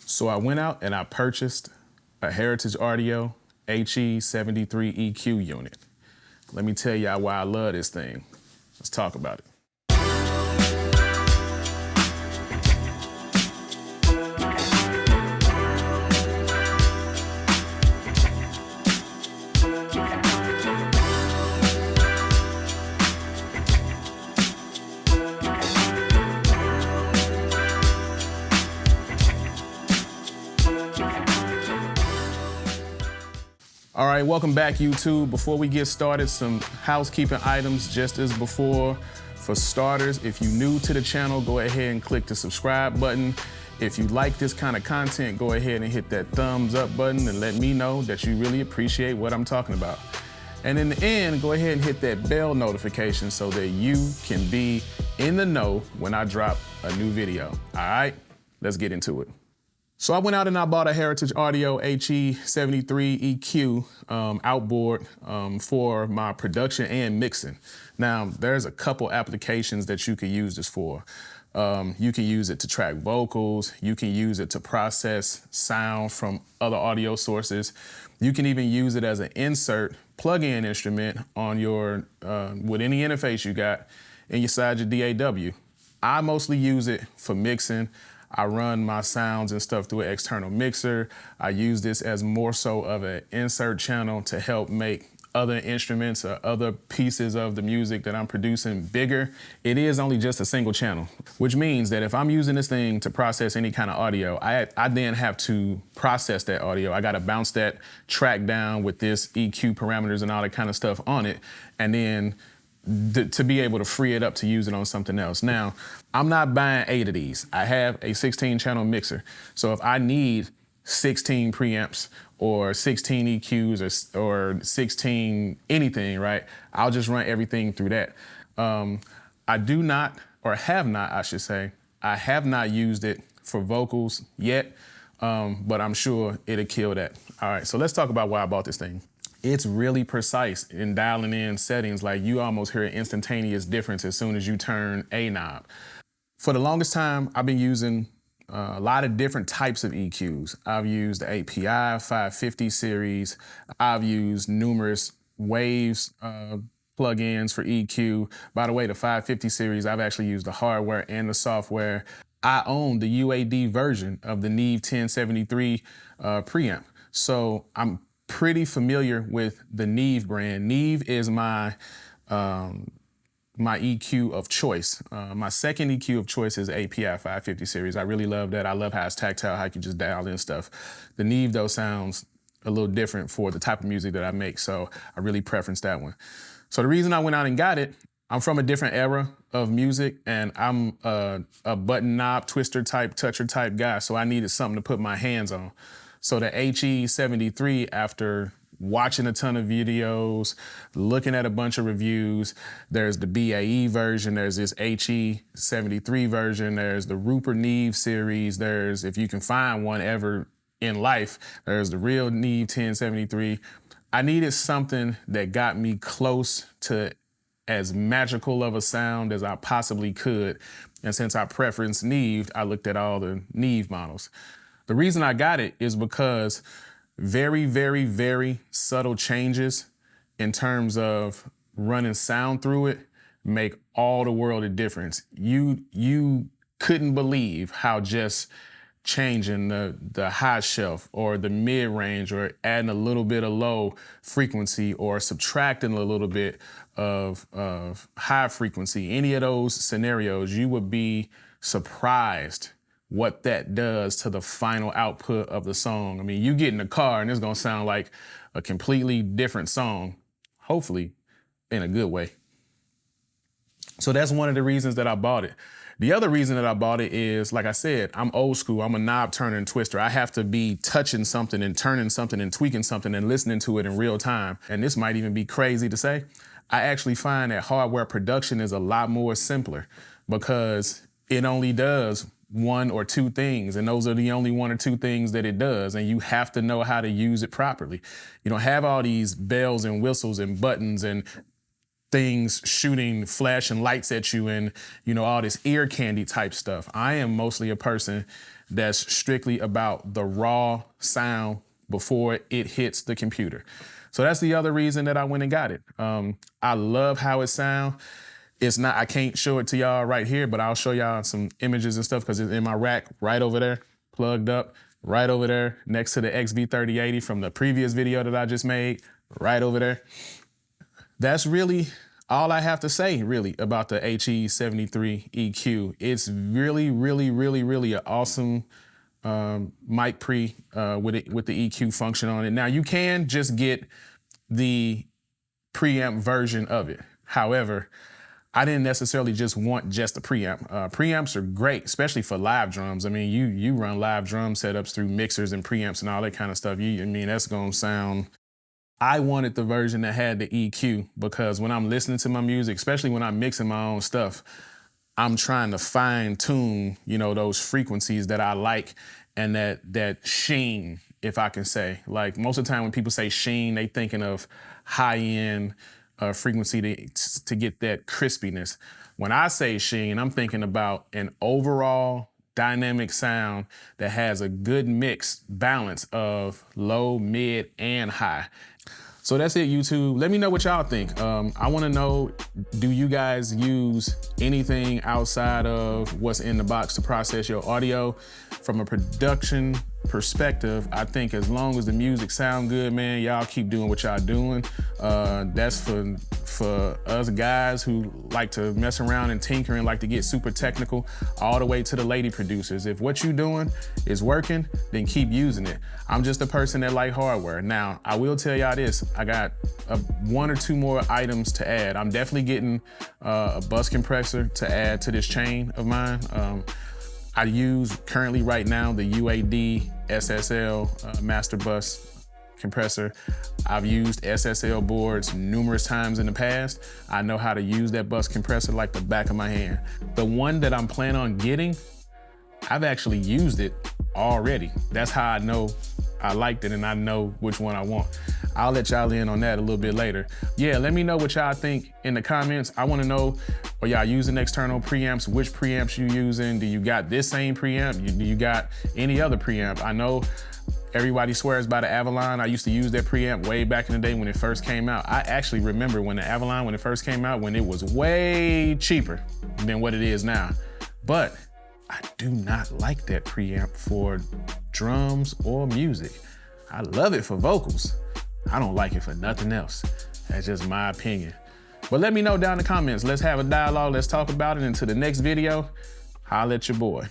So I went out and I purchased a Heritage Audio HE-73EQ unit. Let me tell y'all why I love this thing. Let's talk about it. All right, welcome back, YouTube. Before we get started, some housekeeping items just as before. For starters, if you're new to the channel, go ahead and click the subscribe button. If you like this kind of content, go ahead and hit that thumbs up button and let me know that you really appreciate what I'm talking about. And in the end, go ahead and hit that bell notification so that you can be in the know when I drop a new video. All right, let's get into it. So I went out and I bought a Heritage Audio HE-73EQ outboard for my production and mixing. Now, there's a couple applications that you can use this for. You can use it to track vocals. You can use it to process sound from other audio sources. You can even use it as an insert plug-in instrument on your, with any interface you got inside your DAW. I mostly use it for mixing. I run my sounds and stuff through an external mixer. I use this as more so of an insert channel to help make other instruments or other pieces of the music that I'm producing bigger. It is only just a single channel, which means that if I'm using this thing to process any kind of audio, I then have to process that audio. I gotta bounce that track down with this EQ parameters and all that kind of stuff on it, and then to be able to free it up to use it on something else. Now, I'm not buying 8 of these. I have a 16-channel mixer. So if I need 16 preamps or 16 EQs or 16 anything, right, I'll just run everything through that. I do not, or have not, I should say, I have not used it for vocals yet, but I'm sure it'll kill that. All right, so let's talk about why I bought this thing. It's really precise in dialing in settings. Like, you almost hear an instantaneous difference as soon as you turn a knob. For the longest time, I've been using a lot of different types of EQs. I've used the API 550 series. I've used numerous Waves plugins for EQ. By the way, the 550 series, I've actually used the hardware and the software. I own the UAD version of the NEVE-1073 preamp. So I'm pretty familiar with the NEVE brand. NEVE is my my EQ of choice. My second EQ of choice is API 550 series. I really love that. I love how it's tactile, how you can just dial in stuff. The NEVE though sounds a little different for the type of music that I make, so I really preference that one. So the reason I went out and got it, I'm from a different era of music, and I'm a button knob twister type, toucher type guy, so I needed something to put my hands on. So the HE-73, after watching a ton of videos, looking at a bunch of reviews, there's the BAE version, there's this HE-73 version, there's the Rupert Neve series, there's, if you can find one ever in life, there's the real NEVE 1073. I needed something that got me close to as magical of a sound as I possibly could. And since I preference NEVE, I looked at all the NEVE models. The reason I got it is because very, very, very subtle changes in terms of running sound through it make all the world of difference. You couldn't believe how just changing the high shelf or the mid range or adding a little bit of low frequency or subtracting a little bit of high frequency, any of those scenarios, you would be surprised what that does to the final output of the song. I mean, you get in the car and it's gonna sound like a completely different song, hopefully in a good way. So that's one of the reasons that I bought it. The other reason that I bought it is, like I said, I'm old school. I'm a knob turner and twister. I have to be touching something and turning something and tweaking something and listening to it in real time. And this might even be crazy to say. I actually find that hardware production is a lot more simpler because it only does one or two things, and those are the only one or two things that it does, and you have to know how to use it properly. You don't have all these bells and whistles and buttons and things shooting flashing lights at you and, you know, all this ear candy type stuff. I am mostly a person that's strictly about the raw sound before it hits the computer. So that's the other reason that I went and got it. I love how it sounds. It's not, I can't show it to y'all right here, but I'll show y'all some images and stuff because it's in my rack right over there, plugged up, right over there, next to the XV3080 from the previous video that I just made, right over there. That's really all I have to say, really, about the HA-73EQ. It's really, really, really, really an awesome mic pre with the EQ function on it. Now, you can just get the preamp version of it. However, I didn't necessarily just want just the preamp. Preamps are great, especially for live drums. I mean, you run live drum setups through mixers and preamps and all that kind of stuff. I mean, that's gonna sound. I wanted the version that had the EQ because when I'm listening to my music, especially when I'm mixing my own stuff, I'm trying to fine tune, you know, those frequencies that I like and that sheen, if I can say. Like most of the time when people say sheen, they thinking of high-end frequency to get that crispiness. When I say sheen, I'm thinking about an overall dynamic sound that has a good mix balance of low, mid, and high. So that's it, YouTube. Let me know what y'all think. I want to know, do you guys use anything outside of what's in the box to process your audio? From a production perspective, I think as long as the music sound good, man, y'all keep doing what y'all doing. That's for us guys who like to mess around and tinker and like to get super technical, all the way to the lady producers. If what you're doing is working, then keep using it. I'm just a person that like hardware. Now, I will tell y'all this, I got one or two more items to add. I'm definitely getting a bus compressor to add to this chain of mine. I use currently right now the UAD SSL master bus compressor. I've used SSL boards numerous times in the past. I know how to use that bus compressor like the back of my hand. The one that I'm planning on getting, I've actually used it already. That's how I know I liked it and I know which one I want. I'll let y'all in on that a little bit later. Yeah, let me know what y'all think in the comments. I wanna know, are y'all using external preamps? Which preamps you using? Do you got this same preamp? Do you got any other preamp? I know everybody swears by the Avalon. I used to use that preamp way back in the day when it first came out. I actually remember when the Avalon, when it first came out, when it was way cheaper than what it is now. But I do not like that preamp for drums or music. I love it for vocals. I don't like it for nothing else. That's just my opinion. But let me know down in the comments. Let's have a dialogue. Let's talk about it. Until the next video, holla at your boy.